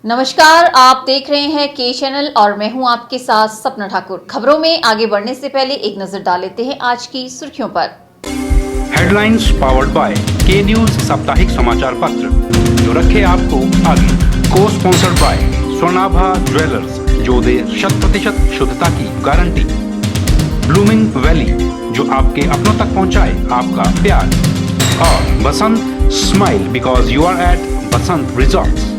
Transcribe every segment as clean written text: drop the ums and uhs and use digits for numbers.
नमस्कार, आप देख रहे हैं के चैनल और मैं हूं आपके साथ सपना ठाकुर। खबरों में आगे बढ़ने से पहले एक नजर डाल लेते हैं आज की सुर्खियों पर। हेडलाइंस पावर्ड बाय के न्यूज साप्ताहिक समाचार पत्र जो रखे आपको आगे। को स्पॉन्सर्ड बाय स्वर्णाभा ज्वेलर्स जो दे 100% शुद्धता की गारंटी। ब्लूमिंग वैली जो आपके अपनों तक पहुंचाए आपका प्यार। और Basant smile because you are at Basant resorts.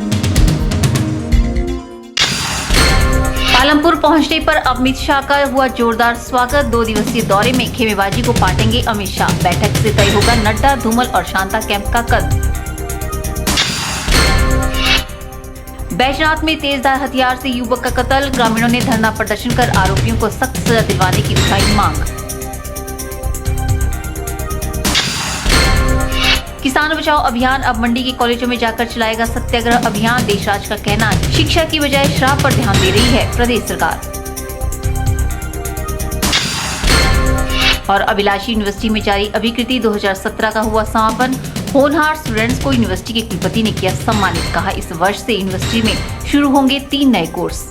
Palampur पहुंचने पर अमित शाह का हुआ जोरदार स्वागत। 2 दिवसीय दौरे में खेमेबाजी को पाटेंगे अमित शाह। बैठक से तय होगा नड्डा, धूमल और शांता कैंप का कद। बैजनाथ में तेजधार हथियार से युवक का कत्ल। ग्रामीणों ने धरना प्रदर्शन कर आरोपियों को सख्त सजा दिलवाने की उठाई मांग। किसान बचाओ अभियान अब मंडी के कॉलेजों में जाकर चलाएगा सत्याग्रह अभियान। देशराज का कहना है शिक्षा की बजाय शराब पर ध्यान दे रही है प्रदेश सरकार। और अभिलाषी यूनिवर्सिटी में जारी अभिकृति 2017 का हुआ समापन। होनहार स्टूडेंट्स को यूनिवर्सिटी के कुलपति ने किया सम्मानित। कहा इस वर्ष से यूनिवर्सिटी में शुरू होंगे 3 नए कोर्स।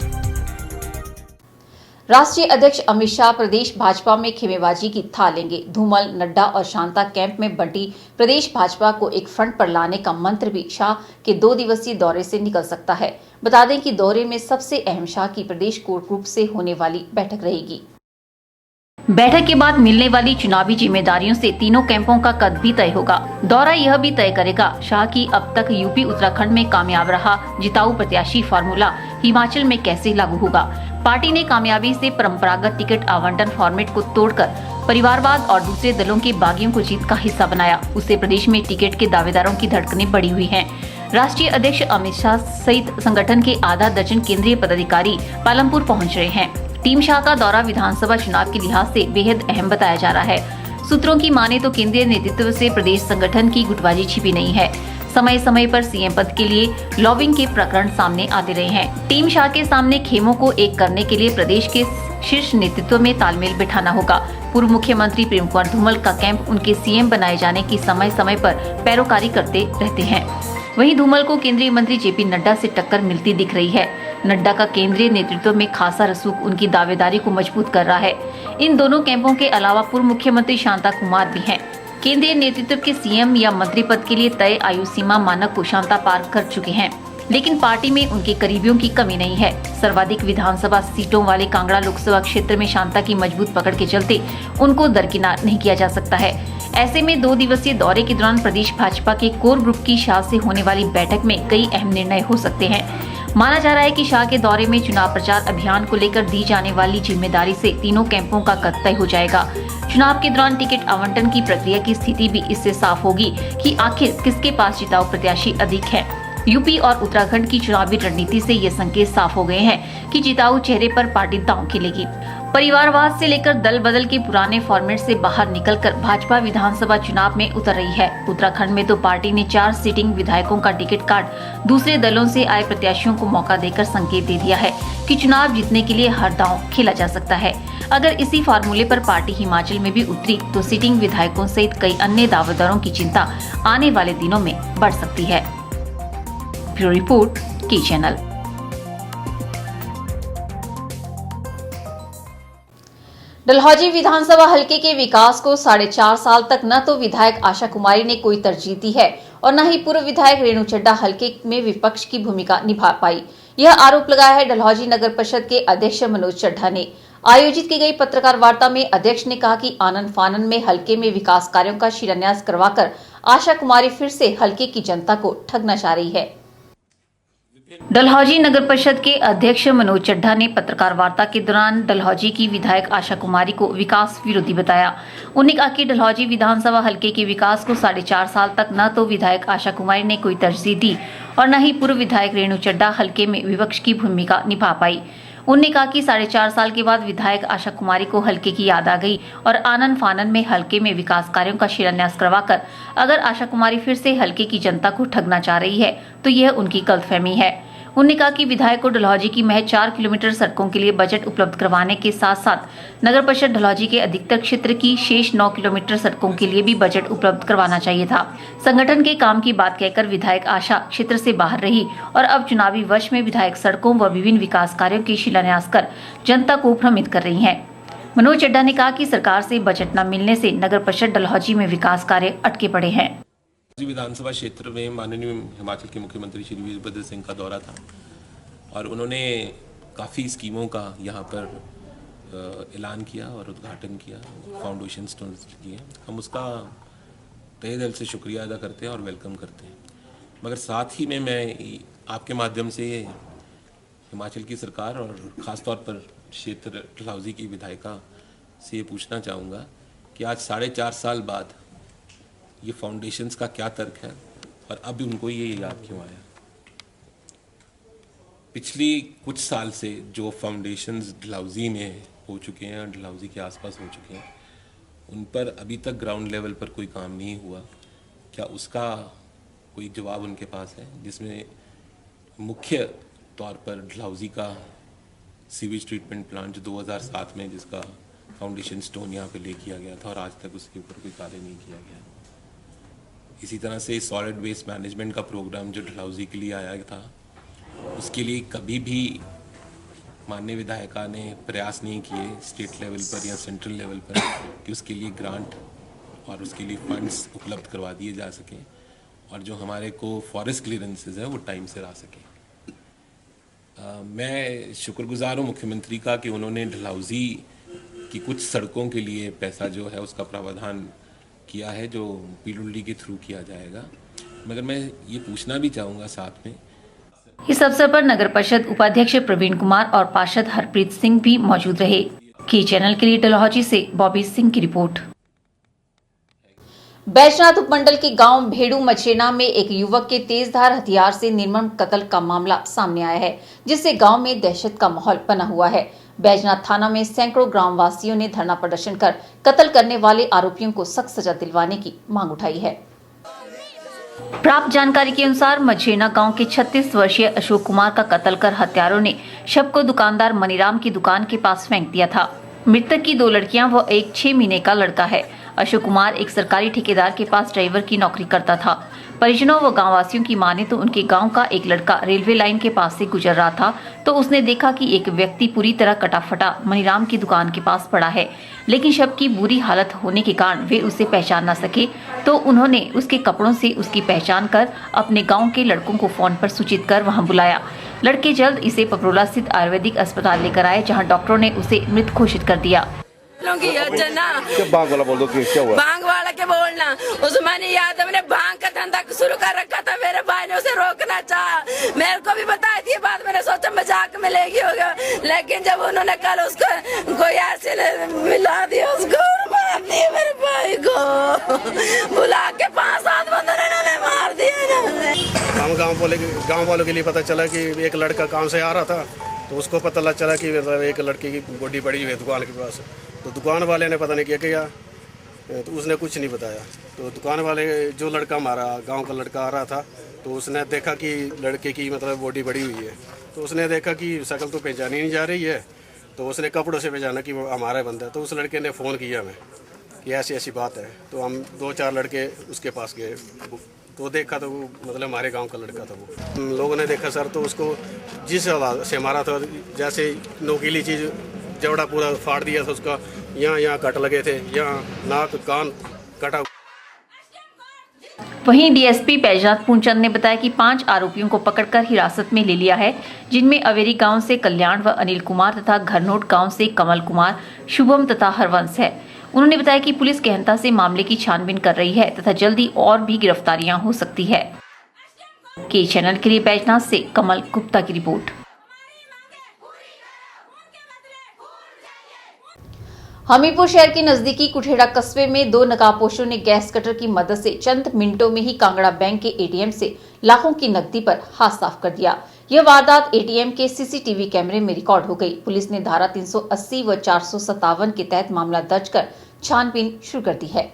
राष्ट्रीय अध्यक्ष अमित शाह प्रदेश भाजपा में खेमेबाजी की थाह लेंगे। धूमल, नड्डा और शांता कैंप में बंटी प्रदेश भाजपा को एक फ्रंट पर लाने का मंत्र भी शाह के 2 दिवसीय दौरे से निकल सकता है। बता दें कि दौरे में सबसे अहम शाह की प्रदेश कोर ग्रुप से होने वाली बैठक रहेगी। बैठक के बाद मिलने वाली चुनावी जिम्मेदारियों से तीनों कैंपों का कद भी तय होगा। दौरा यह भी तय करेगा शाह की अब तक यूपी उत्तराखंड में कामयाब रहा जिताऊ प्रत्याशी फार्मूला हिमाचल में कैसे लागू होगा। पार्टी ने कामयाबी से परंपरागत टिकट आवंटन फॉर्मेट को तोड़कर परिवारवाद और दूसरे दलों के बागियों को जीत का हिस्सा बनाया। उससे प्रदेश में टिकट के दावेदारों की धड़कनें बढ़ी हुई हैं। राष्ट्रीय अध्यक्ष अमित शाह सहित संगठन के आधा दर्जन केंद्रीय पदाधिकारी पालमपुर पहुंच रहे हैं। टीम शाह का दौरा विधानसभा चुनाव के लिहाज से बेहद अहम बताया जा रहा है। सूत्रों की माने तो केंद्रीय नेतृत्व से प्रदेश संगठन की गुटबाजी छिपी नहीं है। समय समय पर सीएम पद के लिए लॉबिंग के प्रकरण सामने आते रहे हैं। टीम शाह के सामने खेमों को एक करने के लिए प्रदेश के शीर्ष नेतृत्व में तालमेल बिठाना होगा। पूर्व मुख्यमंत्री प्रेम कुमार धूमल का कैंप उनके सीएम बनाए जाने की समय समय पर पैरोकारी करते रहते हैं। वहीं धूमल को केंद्रीय मंत्री जेपी नड्डा से टक्कर मिलती दिख रही है। नड्डा का केंद्रीय नेतृत्व में खासा रसूख उनकी दावेदारी को मजबूत कर रहा है। इन दोनों कैंपों के अलावा पूर्व मुख्यमंत्री शांता कुमार भी हैं। केंद्रीय नेतृत्व के सीएम या मंत्री पद के लिए तय आयु सीमा मानक को शांता पार कर चुके हैं, लेकिन पार्टी में उनके करीबियों की कमी नहीं है। सर्वाधिक विधानसभा सीटों वाले कांगड़ा लोकसभा क्षेत्र में शांता की मजबूत पकड़ के चलते उनको दरकिनार नहीं किया जा सकता है। ऐसे में 2 दिवसीय दौरे के दौरान प्रदेश भाजपा के कोर ग्रुप की शाह से होने वाली बैठक में कई अहम निर्णय हो सकते हैं। माना जा रहा है कि शाह के दौरे में चुनाव प्रचार अभियान को लेकर दी जाने वाली जिम्मेदारी से तीनों कैंपों का कद तय हो जाएगा। चुनाव के दौरान टिकट आवंटन की प्रक्रिया की स्थिति भी इससे साफ होगी कि आखिर किसके पास जिताऊ प्रत्याशी अधिक है। यूपी और उत्तराखंड की चुनावी रणनीति से ये संकेत साफ हो गए हैं कि जिताऊ चेहरे पर पार्टी दांव खेलेगी। परिवारवाद से लेकर दल बदल के पुराने फॉर्मेट से बाहर निकलकर भाजपा विधानसभा चुनाव में उतर रही है। उत्तराखंड में तो पार्टी ने 4 सिटिंग विधायकों का टिकट काट दूसरे दलों से आए प्रत्याशियों को मौका देकर संकेत दे दिया है कि चुनाव जीतने के लिए हर दांव खेला जा सकता है। अगर इसी फार्मूले पर पार्टी हिमाचल में भी उतरी तो सिटिंग विधायकों सहित कई अन्य दावेदारों की चिंता आने वाले दिनों में बढ़ सकती है। ब्यूरो रिपोर्ट, के चैनल। डलहौजी विधानसभा हलके के विकास को 4.5 साल तक न तो विधायक आशा कुमारी ने कोई तरजीह दी है और न ही पूर्व विधायक रेणु चड्ढा हलके में विपक्ष की भूमिका निभा पाई। यह आरोप लगाया है डलहौजी नगर परिषद के अध्यक्ष मनोज चड्ढा ने। आयोजित की गई पत्रकार वार्ता में अध्यक्ष ने कहा कि आनन फानन में हलके में विकास कार्यों का शिलान्यास करवाकर आशा कुमारी फिर से हलके की जनता को ठगना चाह रही है। डलहौजी नगर परिषद के अध्यक्ष मनोज चड्ढा ने पत्रकार वार्ता के दौरान डलहौजी की विधायक आशा कुमारी को विकास विरोधी बताया। उन्होंने कहा कि डलहौजी विधानसभा हलके के विकास को 4.5 साल तक न तो विधायक आशा कुमारी ने कोई तरजीह दी और न ही पूर्व विधायक रेणु चड्ढा हलके में विपक्ष की भूमिका निभा पाई। उन्होंने कहा कि 4.5 साल के बाद विधायक आशा कुमारी को हलके की याद आ गई और आनन फानन में हलके में विकास कार्यों का शिलान्यास करवाकर अगर आशा कुमारी फिर से हलके की जनता को ठगना चाह रही है तो यह उनकी गलतफहमी है। उन्होंने कहा कि विधायक को डलहौजी की महज 4 किलोमीटर सड़कों के लिए बजट उपलब्ध करवाने के साथ साथ नगर परिषद डलहौजी के अधिकतर क्षेत्र की शेष 9 किलोमीटर सड़कों के लिए भी बजट उपलब्ध करवाना चाहिए था। संगठन के काम की बात कहकर विधायक आशा क्षेत्र से बाहर रही और अब चुनावी वर्ष में विधायक सड़कों व विभिन्न विकास कार्यों के शिलान्यास कर जनता को भ्रमित कर रही है। मनोज चड्ढा ने कहा कि सरकार से बजट न मिलने से नगर परिषद डलहौजी में विकास कार्य अटके पड़े हैं। विधानसभा क्षेत्र में माननीय हिमाचल के मुख्यमंत्री श्री वीरभद्र सिंह का दौरा था और उन्होंने काफ़ी स्कीमों का यहाँ पर ऐलान किया और उद्घाटन किया, फाउंडेशन स्टोन किए। हम उसका तहे दिल से शुक्रिया अदा करते हैं और वेलकम करते हैं। मगर साथ ही में मैं आपके माध्यम से हिमाचल की सरकार और ख़ास तौर पर क्षेत्र डलहौजी की विधायिका से ये पूछना चाहूँगा कि आज 4.5 साल बाद ये फाउंडेशंस का क्या तर्क है और अब उनको ये याद क्यों आया। पिछली कुछ साल से जो फाउंडेशंस डलहौजी में हो चुके हैं, डलहौजी के आसपास हो चुके हैं, उन पर अभी तक ग्राउंड लेवल पर कोई काम नहीं हुआ। क्या उसका कोई जवाब उनके पास है, जिसमें मुख्य तौर पर डलहौजी का सीवेज ट्रीटमेंट प्लांट जो 2007 में जिसका फाउंडेशन स्टोन यहाँ पे ले किया गया था और आज तक उसके ऊपर कोई कार्य नहीं किया गया। इसी तरह से सॉलिड वेस्ट मैनेजमेंट का प्रोग्राम जो डलहौजी के लिए आया था, उसके लिए कभी भी माननीय विधायिका ने प्रयास नहीं किए स्टेट लेवल पर या सेंट्रल लेवल पर कि उसके लिए ग्रांट और उसके लिए फंड्स उपलब्ध करवा दिए जा सकें और जो हमारे को फॉरेस्ट क्लियरेंसेस है वो टाइम से आ सकें। मैं शुक्रगुजार हूँ मुख्यमंत्री का कि उन्होंने डलहौजी की कुछ सड़कों के लिए पैसा जो है उसका प्रावधान किया है, जो पीडब्ल्यूडी के थ्रू किया जाएगा। मगर मैं ये पूछना भी चाहूँगा साथ में, इस अवसर पर नगर परिषद उपाध्यक्ष प्रवीण कुमार और पार्षद हरप्रीत सिंह भी मौजूद रहे। की चैनल के लिए डलहौजी से बॉबी सिंह की रिपोर्ट। बैजनाथ उपमंडल के गांव भेड़ू मचेना में एक युवक के तेजधार हथियार से निर्मम कत्ल का मामला सामने आया है, जिससे गांव में दहशत का माहौल बना हुआ है। बैजनाथ थाना में सैकड़ों ग्रामवासियों ने धरना प्रदर्शन कर कत्ल करने वाले आरोपियों को सख्त सजा दिलवाने की मांग उठाई है। प्राप्त जानकारी के अनुसार मझेना गांव के 36 वर्षीय अशोक कुमार का कत्ल कर हत्यारों ने शव को दुकानदार मनीराम की दुकान के पास फेंक दिया था। मृतक की 2 लड़कियां व एक 6 महीने का लड़का है। अशोक कुमार एक सरकारी ठेकेदार के पास ड्राइवर की नौकरी करता था। परिजनों व गांववासियों की माने तो उनके गांव का एक लड़का रेलवे लाइन के पास से गुजर रहा था तो उसने देखा कि एक व्यक्ति पूरी तरह कटा फटा मनीराम की दुकान के पास पड़ा है, लेकिन शव की बुरी हालत होने के कारण वे उसे पहचान न सके, तो उन्होंने उसके कपड़ों से उसकी पहचान कर अपने गाँव के लड़कों को फोन पर सूचित कर वहाँ बुलाया। लड़के जल्द इसे पपरोला स्थित आयुर्वेदिक अस्पताल लेकर आए, जहाँ डॉक्टरों ने उसे मृत घोषित कर दिया। बांग वाला बोल दो कि क्या हुआ? बांग वाला के बोलना, उस्मानी यादव ने भांग का धंधा शुरू कर रखा था। मेरे भाई ने उसे रोकना चाहा, मेरे को भी बताई थी बात। मैंने सोचा मजाक में लेगी होगा, लेकिन जब उन्होंने कल उसको कोई ऐसे मिला दिया, उसको मार दिया मेरे भाई को, बुला के 5-7 बंदों ने मार दिया। हम गाँव वालों के लिए पता चला कि एक लड़का काम से आ रहा था, तो उसको पता चला कि एक लड़की की बॉडी पड़ी हुई है दुकान के पास। तो दुकान वाले ने पता नहीं क्या किया, तो उसने कुछ नहीं बताया। तो दुकान वाले जो लड़का हमारा गांव का लड़का आ रहा था, तो उसने देखा कि लड़के की मतलब बॉडी बड़ी हुई है। तो उसने देखा कि शक्ल तो पहचानी नहीं जा रही है, तो उसने कपड़ों से पहचाना कि वो हमारा बंदा है। तो उस लड़के ने फ़ोन किया हमें कि ऐसी ऐसी बात है। तो हम 2-4 लड़के उसके पास गए, तो देखा तो वो मतलब हमारे गांव का लड़का था। वो लोगों ने देखा सर, तो उसको जिस हालात से मारा था, जैसे नोकीली चीज़ जवड़ा पूरा फाड़ दिया था उसका, यहाँ कट लगे थे, यहाँ नाक कान कटा। वहीं डीएसपी बैजनाथ पूर्णचंद ने बताया कि 5 आरोपियों को पकड़कर हिरासत में ले लिया है, जिनमें अवेरी गांव से कल्याण व अनिल कुमार तथा घरनोट गांव से कमल कुमार, शुभम तथा हरवंश है। उन्होंने बताया कि पुलिस गहनता से मामले की छानबीन कर रही है तथा जल्दी और भी गिरफ्तारियां हो सकती है। के चैनल के लिए बैजनाथ से कमल गुप्ता की रिपोर्ट। हमीरपुर शहर के नजदीकी कुठेड़ा कस्बे में 2 नकाबपोशों ने गैस कटर की मदद से चंद मिनटों में ही कांगड़ा बैंक के एटीएम से लाखों की नकदी पर हाथ साफ कर दिया। यह वारदात एटीएम के सीसीटीवी कैमरे में रिकॉर्ड हो गई। पुलिस ने धारा 380 व 457 के तहत मामला दर्ज कर छानबीन शुरू कर दी है।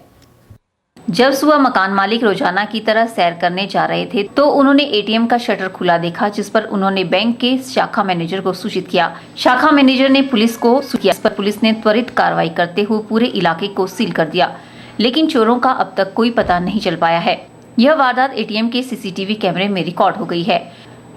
जब सुबह मकान मालिक रोजाना की तरह सैर करने जा रहे थे तो उन्होंने एटीएम का शटर खुला देखा, जिस पर उन्होंने बैंक के शाखा मैनेजर को सूचित किया। शाखा मैनेजर ने पुलिस को सूचित किया, इस पर पुलिस ने त्वरित कार्रवाई करते हुए पूरे इलाके को सील कर दिया, लेकिन चोरों का अब तक कोई पता नहीं चल पाया है। यह वारदात एटीएम के सीसीटीवी कैमरे में रिकॉर्ड हो गई है।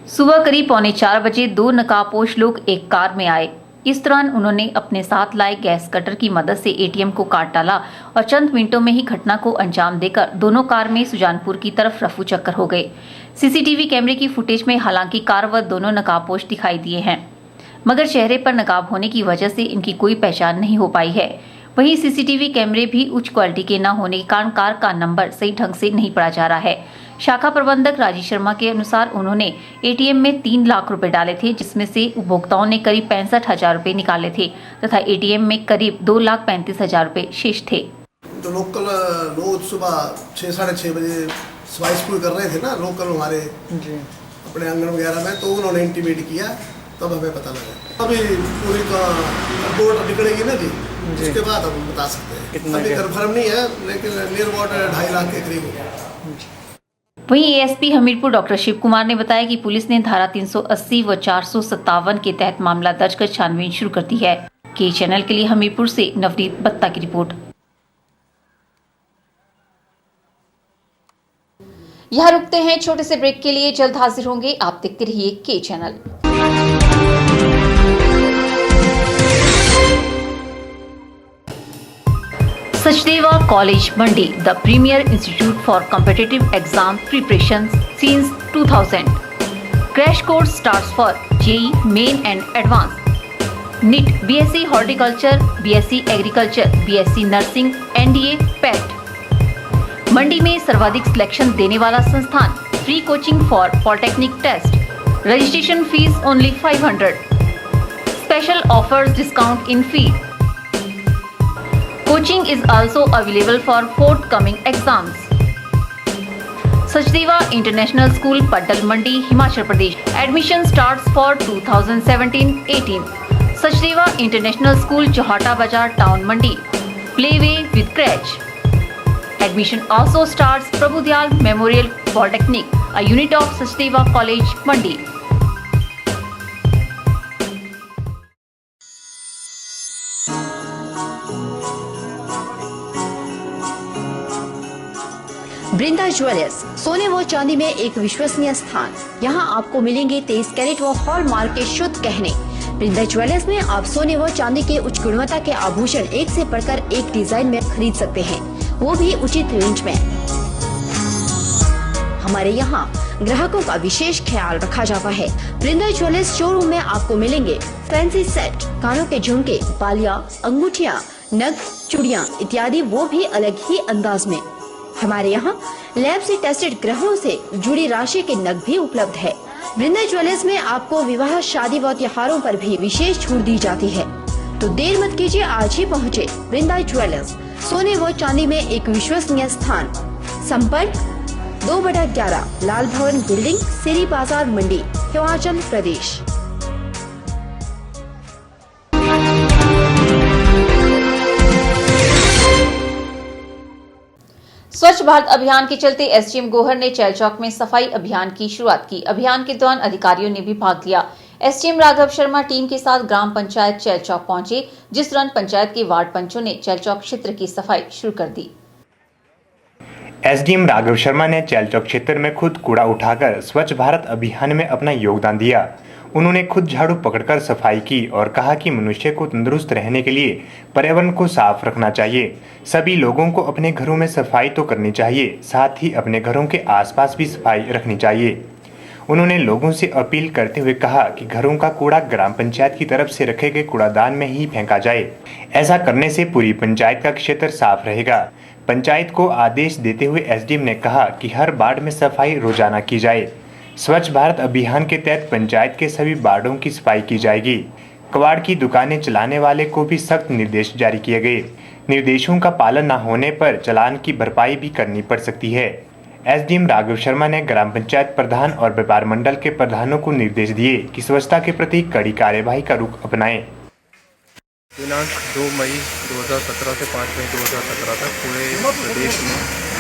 सुबह करीब 3:45 बजे 2 नकाबपोश लोग एक कार में आए। इस दौरान उन्होंने अपने साथ लाए गैस कटर की मदद से एटीएम को काट डाला और चंद मिनटों में ही घटना को अंजाम देकर दोनों कार में सुजानपुर की तरफ रफू चक्कर हो गए। सीसीटीवी कैमरे की फुटेज में हालांकि कार व दोनों नकाबपोश दिखाई दिए हैं, मगर चेहरे पर नकाब होने की वजह से इनकी कोई पहचान नहीं हो पाई है। वहीं सीसीटीवी कैमरे भी उच्च क्वालिटी के न होने के कारण कार का नंबर सही ढंग से नहीं पढ़ा जा रहा है। शाखा प्रबंधक राजेश शर्मा के अनुसार उन्होंने एटीएम में 3 लाख रुपए डाले थे, जिसमें से उपभोक्ताओं ने करीब 65,000 रुपए निकाले थे तथा एटीएम में करीब 2,35,000 रुपए शेष थे। जो लोकल रोज सुबह 6-6:30 बजे सफाई स्कूल कर रहे थे ना लोकल हमारे अपने आंगन वगैरह में, तो उन्होंने इंटीमेट किया, तब हमें पता लगा। अभी पूरी का रिपोर्ट निकलेगी ना जी, उसके बाद हम बता सकते हैं। अभी कन्फर्म नहीं है, लेकिन नियर अबाउट 2.5 लाख के करीब होगा। वहीं एएसपी हमीरपुर डॉक्टर शिव कुमार ने बताया कि पुलिस ने धारा 380 व 457 के तहत मामला दर्ज कर छानबीन शुरू कर दी है। के चैनल के लिए हमीरपुर से नवनीत बत्ता की रिपोर्ट। यहाँ रुकते हैं छोटे से ब्रेक के लिए, जल्द हाजिर होंगे। आप देखते रहिए के channel. Sachdeva College Mandi, the premier institute for competitive exam preparation since 2000. Crash course starts for JEE Main and Advanced. NEET, BSc Horticulture, BSc Agriculture, BSc Nursing, NDA, PET. Mandi में सर्वाधिक सिलेक्शन देने वाला संस्थान। Free coaching for polytechnic test. Registration fees only 500. Special offers discount in fee. Coaching is also available for forthcoming exams. Sachdeva International School, Paddal Mandi, Himachal Pradesh. Admission starts for 2017-18. Sachdeva International School, Johata Bazar, Town Mandi. Playway with crèche. Admission also starts Prabhudyal Memorial Polytechnic, a unit of Sachdeva College, Mandi. Brinda jewellers, सोने व चांदी में एक विश्वसनीय स्थान। यहाँ आपको मिलेंगे 23 कैरेट व हॉलमार्क के शुद्ध गहने। बृंदा ज्वेलर्स में आप सोने व चांदी के उच्च गुणवत्ता के आभूषण एक से बढ़कर एक डिजाइन में खरीद सकते हैं, वो भी उचित रेंज में। हमारे यहाँ ग्राहकों का विशेष ख्याल रखा जाता है। बृंदा ज्वेलर्स शोरूम में आपको मिलेंगे फैंसी सेट, कानों के झुमके, बालियां, अंगूठियां, नग, चूड़ियां इत्यादि, वो भी अलग ही अंदाज में। हमारे यहाँ लैब से टेस्टेड ग्रहों से जुड़ी राशि के नग भी उपलब्ध है। बृंदा ज्वेलर्स में आपको विवाह, शादी व त्योहारों पर भी विशेष छूट दी जाती है, तो देर मत कीजिए, आज ही पहुँचे बृंदा ज्वेलर्स, सोने व चांदी में एक विश्वसनीय स्थान। संपर्क 2/11 लाल भवन बिल्डिंग, सिरी बाजार, मंडी, हिमाचल प्रदेश। स्वच्छ भारत अभियान के चलते एसडीएम गोहर ने चैल चौक में सफाई अभियान की शुरुआत की। अभियान के दौरान अधिकारियों ने भी भाग लिया। एसडीएम राघव शर्मा टीम के साथ ग्राम पंचायत चैल चौक पहुंचे, जिस दौरान पंचायत के वार्ड पंचों ने चैल चौक क्षेत्र की सफाई शुरू कर दी। एसडीएम राघव शर्मा ने चैल चौक क्षेत्र में खुद कूड़ा उठाकर स्वच्छ भारत अभियान में अपना योगदान दिया। उन्होंने खुद झाड़ू पकड़कर सफाई की और कहा कि मनुष्य को तंदुरुस्त रहने के लिए पर्यावरण को साफ रखना चाहिए। सभी लोगों को अपने घरों में सफाई तो करनी चाहिए, साथ ही अपने घरों के आसपास भी सफाई रखनी चाहिए। उन्होंने लोगों से अपील करते हुए कहा कि घरों का कूड़ा ग्राम पंचायत की तरफ से रखे गए कूड़ादान में ही फेंका जाए। ऐसा करने से पूरी पंचायत का क्षेत्र साफ रहेगा। पंचायत को आदेश देते हुए एसडीएम ने कहा कि हर वार्ड में सफाई रोजाना की जाए। स्वच्छ भारत अभियान के तहत पंचायत के सभी वार्डों की सफाई की जाएगी। कबाड़ की दुकानें चलाने वाले को भी सख्त निर्देश जारी किए गए। निर्देशों का पालन न होने पर चालान की भरपाई भी करनी पड़ सकती है। एसडीएम राघव शर्मा ने ग्राम पंचायत प्रधान और व्यापार मंडल के प्रधानों को निर्देश दिए कि स्वच्छता के प्रति कड़ी कार्यवाही का रुख अपनाएं। दिनांक 2 मई 2017 से 5 मई 2017 तक पूरे प्रदेश में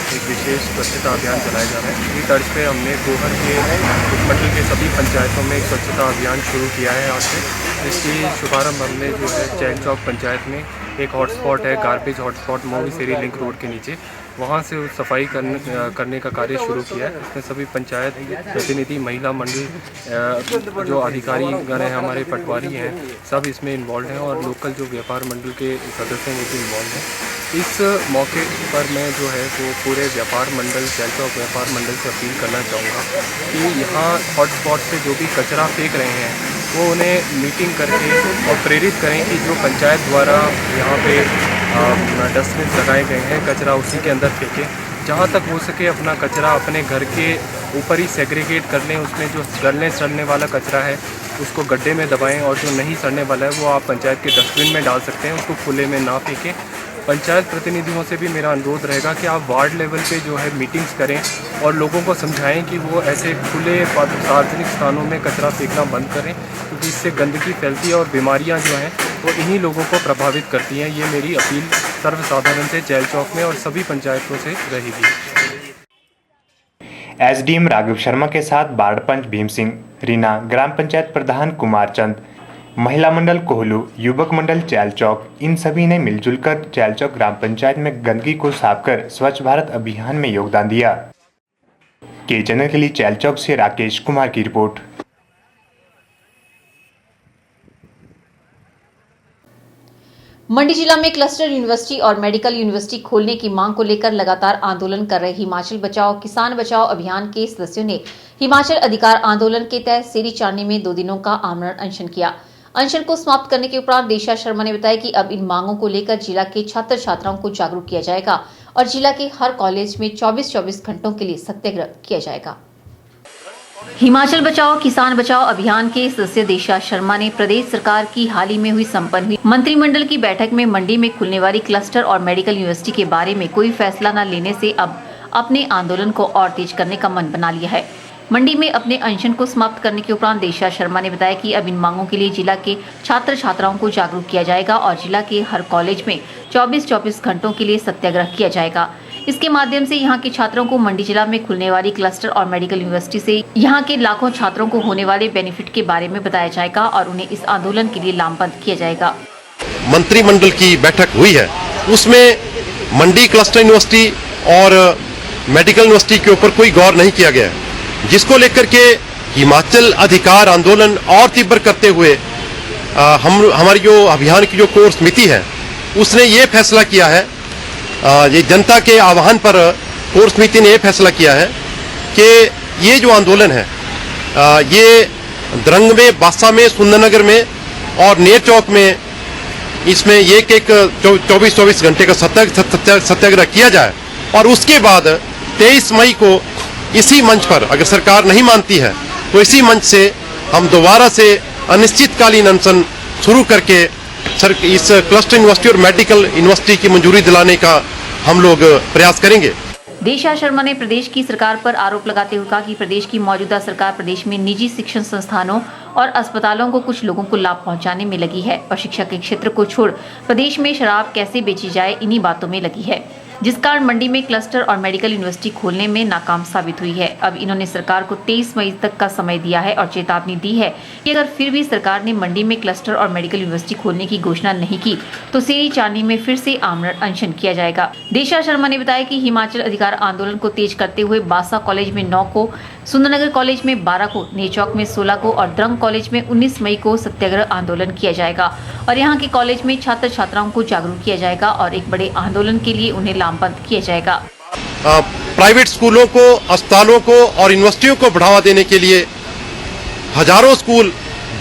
एक विशेष स्वच्छता अभियान चलाया जा रहा है। इसी तर्ज पे हमने गोहर के उपमंडल के सभी पंचायतों में एक स्वच्छता अभियान शुरू किया है आज से। इसकी शुभारंभ हमने जो है चैल चौक पंचायत में एक हॉटस्पॉट है, garbage hotspot Moviseri link road के नीचे, वहाँ से सफाई करने का कार्य शुरू किया है। इसमें सभी पंचायत प्रतिनिधि, महिला मंडल, जो अधिकारीगण हैं, हमारे पटवारी हैं, सब इसमें इन्वॉल्व हैं और लोकल जो व्यापार मंडल के सदस्य हैं वो भी इन्वॉल्व हैं। इस मौके पर मैं जो है वो पूरे व्यापार मंडल, चैल चौक व्यापार मंडल से अपील करना चाहूँगा कि यहाँ हॉटस्पॉट से जो भी कचरा फेंक रहे हैं वो उन्हें मीटिंग करके और प्रेरित करें कि जो पंचायत द्वारा यहाँ पे डस्टबिन लगाए गए हैं, कचरा उसी के अंदर फेंकें। जहाँ तक हो सके अपना कचरा अपने घर के ऊपर ही सेग्रीगेट कर लें। उसमें जो गलने सड़ने वाला कचरा है उसको गड्ढे में दबाएं और जो नहीं सड़ने वाला है वो आप पंचायत के डस्टबिन में डाल सकते हैं, उसको खुले में ना फेंकें। पंचायत प्रतिनिधियों से भी मेरा अनुरोध रहेगा कि आप वार्ड लेवल पे जो है मीटिंग्स करें और लोगों को समझाएं कि वो ऐसे खुले सार्वजनिक स्थानों में कचरा फेंकना बंद करें, क्योंकि इससे गंदगी फैलती है और बीमारियां जो हैं वो इन्हीं लोगों को प्रभावित करती हैं। ये मेरी अपील सर्वसाधारण से चैल चौक में और सभी पंचायतों से रहेगी। एसडीएम राघव शर्मा के साथ वार्ड पंच भीम सिंह, रीना, ग्राम पंचायत प्रधान कुमार चंद, महिला मंडल कोहलू, युवक मंडल चैल चौक, इन सभी ने मिलजुल कर चैल चौक ग्राम पंचायत में गंदगी को साफ कर स्वच्छ भारत अभियान में योगदान दिया। के चैनल के लिए चैल चौक से राकेश कुमार की रिपोर्ट। मंडी जिला में क्लस्टर यूनिवर्सिटी और मेडिकल यूनिवर्सिटी खोलने की मांग को लेकर लगातार आंदोलन कर रहे हिमाचल बचाओ किसान बचाओ अभियान के सदस्यों ने हिमाचल अधिकार आंदोलन के तहत सेरी चारनी में 2 दिनों का आमरण अनशन किया। अनशन को समाप्त करने के उपरांत देशा शर्मा ने बताया कि अब इन मांगों को लेकर जिला के छात्र छात्राओं को जागरूक किया जाएगा और जिला के हर कॉलेज में 24-24 घंटों के लिए सत्याग्रह किया जाएगा। हिमाचल बचाओ किसान बचाओ अभियान के सदस्य देशा शर्मा ने प्रदेश सरकार की हाल ही में हुई संपन्न हुई मंत्रिमंडल की बैठक में मंडी में खुलने वाली क्लस्टर और मेडिकल यूनिवर्सिटी के बारे में कोई फैसला न लेने से अब अपने आंदोलन को और तेज करने का मन बना लिया है। मंडी में अपने अनशन को समाप्त करने के उपरांत देशा शर्मा ने बताया कि अब इन मांगों के लिए जिला के छात्र छात्राओं को जागरूक किया जाएगा और जिला के हर कॉलेज में 24-24 घंटों के लिए सत्याग्रह किया जाएगा। इसके माध्यम से यहाँ के छात्रों को मंडी जिला में खुलने वाली क्लस्टर और मेडिकल यूनिवर्सिटी से यहाँ के लाखों छात्रों को होने वाले बेनिफिट के बारे में बताया जाएगा और उन्हें इस आंदोलन के लिए लामबंद किया जाएगा। मंत्रिमंडल की बैठक हुई है, उसमें मंडी क्लस्टर यूनिवर्सिटी और मेडिकल यूनिवर्सिटी के ऊपर कोई गौर नहीं किया गया, जिसको लेकर के हिमाचल अधिकार आंदोलन और तीव्र करते हुए हमारी जो अभियान की जो कोर समिति है उसने ये फैसला किया है, ये जनता के आह्वान पर कोर समिति ने ये फैसला किया है कि ये जो आंदोलन है ये द्रंग में, बासा में, सुंदरनगर में और नेर चौक में इसमें एक 24-24 घंटे का सत्याग्रह किया जाए और उसके बाद 23 मई को इसी मंच पर, अगर सरकार नहीं मानती है तो इसी मंच से हम दोबारा से अनिश्चितकालीन अनशन शुरू करके इस क्लस्टर यूनिवर्सिटी और मेडिकल यूनिवर्सिटी की मंजूरी दिलाने का हम लोग प्रयास करेंगे। देशा शर्मा ने प्रदेश की सरकार पर आरोप लगाते हुए कहा कि प्रदेश की मौजूदा सरकार प्रदेश में निजी शिक्षण संस्थानों और अस्पतालों को कुछ लोगों को लाभ पहुंचाने में लगी है और शिक्षा के क्षेत्र को छोड़ प्रदेश में शराब कैसे बेची जाए इन्हीं बातों में लगी है, जिस कारण मंडी में क्लस्टर और मेडिकल यूनिवर्सिटी खोलने में नाकाम साबित हुई है। अब इन्होंने सरकार को 23 मई तक का समय दिया है और चेतावनी दी है कि अगर फिर भी सरकार ने मंडी में क्लस्टर और मेडिकल यूनिवर्सिटी खोलने की घोषणा नहीं की तो सेरी चारनी में फिर से आमरण अनशन किया जाएगा। देशा शर्मा ने बताया कि हिमाचल अधिकार आंदोलन को तेज करते हुए बासा कॉलेज में 9 को, सुंदरनगर कॉलेज में 12 को, नेचौक में 16 को और द्रंग कॉलेज में 19 मई को सत्याग्रह आंदोलन किया जाएगा और यहाँ के कॉलेज में छात्र छात्राओं को जागरूक किया जाएगा और एक बड़े आंदोलन के लिए उन्हें लामबंद किया जाएगा। प्राइवेट स्कूलों को, अस्पतालों को और यूनिवर्सिटियों को बढ़ावा देने के लिए हजारों स्कूल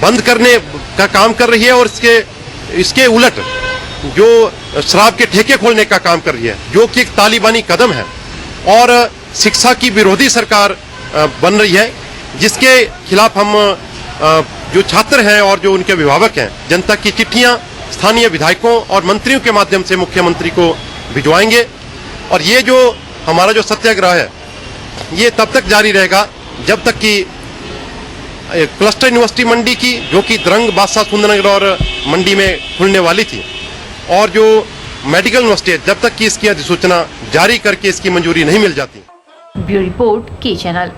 बंद करने का काम कर रही है और इसके उलट जो शराब के ठेके खोलने का काम कर रही है, जो कि एक तालिबानी कदम है और शिक्षा की विरोधी सरकार बन रही है, जिसके खिलाफ हम जो छात्र हैं और जो उनके अभिभावक हैं जनता की चिट्ठियां स्थानीय विधायकों और मंत्रियों के माध्यम से मुख्यमंत्री को भिजवाएंगे और ये जो हमारा जो सत्याग्रह है ये तब तक जारी रहेगा जब तक कि क्लस्टर यूनिवर्सिटी मंडी की, जो कि द्रंग, बासा, सुंदरनगर और मंडी में खुलने वाली थी, और जो मेडिकल यूनिवर्सिटी है, जब तक कि इसकी अधिसूचना जारी करके इसकी मंजूरी नहीं मिल जाती। ब्यूरो रिपोर्ट के चैनल।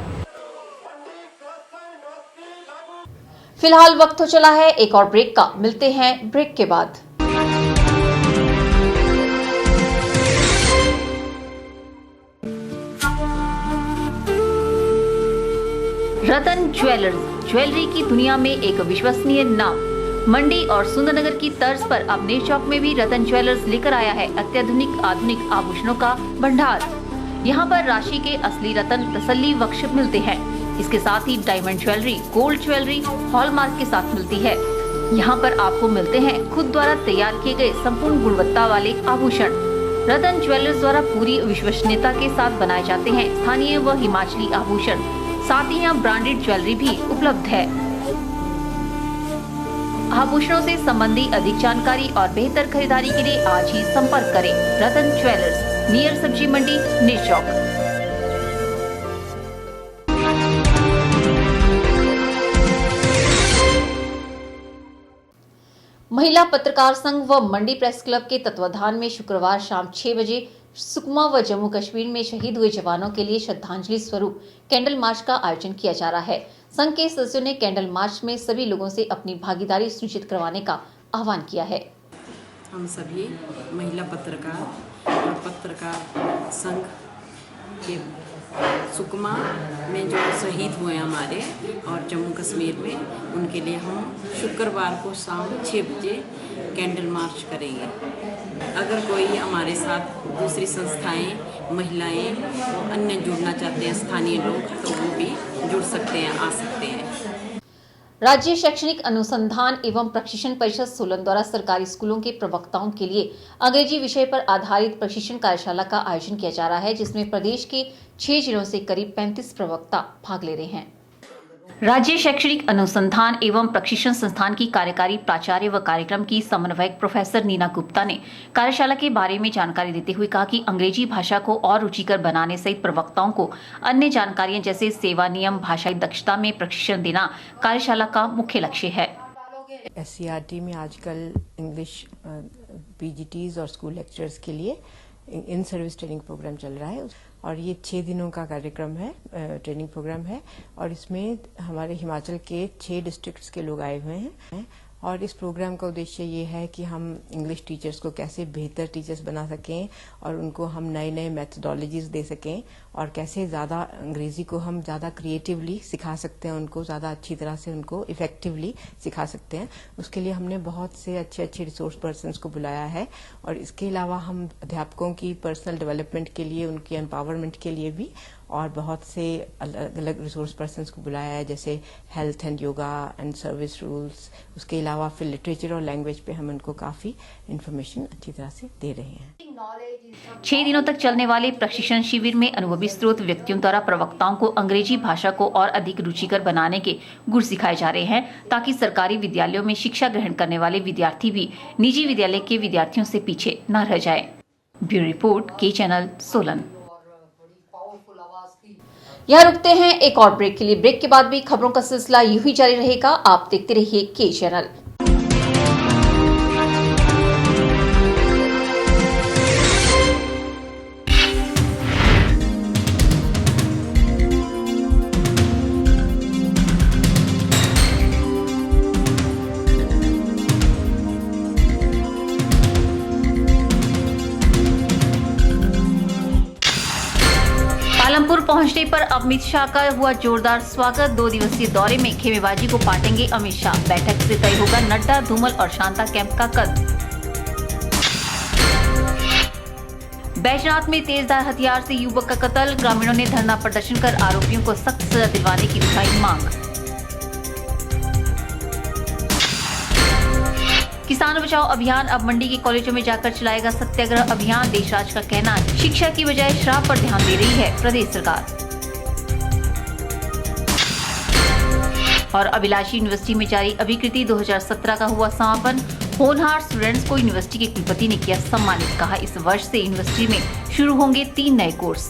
फिलहाल वक्त हो चला है एक और ब्रेक का, मिलते हैं ब्रेक के बाद। रतन ज्वेलर्स, ज्वेलरी की दुनिया में एक विश्वसनीय नाम। मंडी और सुंदरनगर की तर्ज पर अब नेर चौक में भी रतन ज्वेलर्स लेकर आया है अत्याधुनिक आधुनिक आभूषणों का भंडार। यहाँ पर राशि के असली रतन तसल्ली बख्श मिलते हैं। इसके साथ ही diamond jewellery, gold jewellery hallmark के साथ मिलती है। यहाँ पर आपको मिलते हैं खुद द्वारा तैयार किए गए संपूर्ण गुणवत्ता वाले आभूषण। रतन ज्वेलर्स द्वारा पूरी विश्वसनीयता के साथ बनाए जाते हैं स्थानीय व हिमाचली आभूषण। साथ ही यहाँ ब्रांडेड ज्वेलरी भी उपलब्ध है। आभूषणों से संबंधी अधिक जानकारी और बेहतर खरीदारी के लिए आज ही संपर्क करें रतन ज्वेलर्स, नियर सब्जी मंडी, नेर चौक। महिला पत्रकार संघ व मंडी प्रेस क्लब के तत्वाधान में शुक्रवार शाम 6 बजे सुकमा व जम्मू कश्मीर में शहीद हुए जवानों के लिए श्रद्धांजलि स्वरूप कैंडल मार्च का आयोजन किया जा रहा है। संघ के सदस्यों ने कैंडल मार्च में सभी लोगों से अपनी भागीदारी सुनिश्चित करवाने का आह्वान किया है। हम सभी महिला पत्रकार और पत्रकार संघ के सुकमा में जो शहीद हुए हमारे और जम्मू कश्मीर में, उनके लिए हम शुक्रवार को शाम 6 बजे कैंडल मार्च करेंगे। अगर कोई हमारे साथ दूसरी संस्थाएं, महिलाएं और अन्य जुड़ना चाहते हैं, स्थानीय लोग, तो वो भी जुड़ सकते हैं, आ सकते हैं। राज्य शैक्षणिक अनुसंधान एवं प्रशिक्षण परिषद सोलन द्वारा सरकारी स्कूलों के प्रवक्ताओं के लिए अंग्रेजी विषय पर आधारित प्रशिक्षण कार्यशाला का आयोजन किया जा रहा है, जिसमें प्रदेश के 6 जिलों से करीब 35 प्रवक्ता भाग ले रहे हैं। राज्य शैक्षणिक अनुसंधान एवं प्रशिक्षण संस्थान की कार्यकारी प्राचार्य व कार्यक्रम की समन्वयक प्रोफेसर नीना गुप्ता ने कार्यशाला के बारे में जानकारी देते हुए कहा कि अंग्रेजी भाषा को और रुचिकर बनाने सहित प्रवक्ताओं को अन्य जानकारियां जैसे सेवा नियम, भाषाई दक्षता में प्रशिक्षण देना कार्यशाला का मुख्य लक्ष्य है। SCRT में आजकल इंग्लिश PGTs और स्कूल लेक्चर्स के लिए इन सर्विस ट्रेनिंग प्रोग्राम चल रहा है और ये 6 दिनों का कार्यक्रम है, ट्रेनिंग प्रोग्राम है और इसमें हमारे हिमाचल के 6 डिस्ट्रिक्ट्स के लोग आए हुए हैं। और इस प्रोग्राम का उद्देश्य ये है कि हम इंग्लिश टीचर्स को कैसे बेहतर टीचर्स बना सकें और उनको हम नए नए मेथडोलॉजीज दे सकें और कैसे ज़्यादा अंग्रेज़ी को हम ज़्यादा क्रिएटिवली सिखा सकते हैं, उनको ज़्यादा अच्छी तरह से उनको इफेक्टिवली सिखा सकते हैं। उसके लिए हमने बहुत से अच्छे अच्छे रिसोर्स पर्सन्स को बुलाया है और इसके अलावा हम अध्यापकों की पर्सनल डेवलपमेंट के लिए, उनकी एम्पावरमेंट के लिए भी और बहुत से अलग अलग रिसोर्स पर्सन्स को बुलाया है, जैसे health and yoga and service rules. उसके अलावा फिर लिटरेचर और लैंग्वेज पे हम उनको काफ़ी इन्फॉर्मेशन अच्छी तरह से दे रहे हैं। 6 दिनों तक चलने वाले प्रशिक्षण शिविर में अनुभवी स्रोत व्यक्तियों द्वारा प्रवक्ताओं को अंग्रेजी भाषा को और अधिक रुचिकर बनाने के गुर सिखाए जा रहे हैं, ताकि सरकारी विद्यालयों में शिक्षा ग्रहण करने वाले विद्यार्थी भी निजी विद्यालय के विद्यार्थियों से पीछे न रह जाए। ब्यूरो रिपोर्ट, के चैनल, सोलन। यहाँ रुकते हैं एक और ब्रेक के लिए। ब्रेक के बाद भी खबरों का सिलसिला यूं ही जारी रहेगा। आप देखते रहिए के चैनल। पालमपुर पहुंचने पर अमित शाह का हुआ जोरदार स्वागत। 2 दिवसीय दौरे में खेमेबाजी को पाटेंगे अमित शाह। बैठक से तय होगा नड्डा, धूमल और शांता कैंप का कद। बैजनाथ में तेजधार हथियार से युवक का कत्ल। ग्रामीणों ने धरना प्रदर्शन कर आरोपियों को सख्त सजा दिलवाने की उठाई मांग। किसान बचाओ अभियान अब मंडी के कॉलेजों में जाकर चलाएगा सत्याग्रह अभियान। देशराज का कहना है शिक्षा की बजाय शराब पर ध्यान दे रही है प्रदेश सरकार। और अभिलाषी यूनिवर्सिटी में जारी अभिकृति 2017 का हुआ समापन। होनहार स्टूडेंट्स को यूनिवर्सिटी के कुलपति ने किया सम्मानित। कहा इस वर्ष से यूनिवर्सिटी में शुरू होंगे 3 नए कोर्स।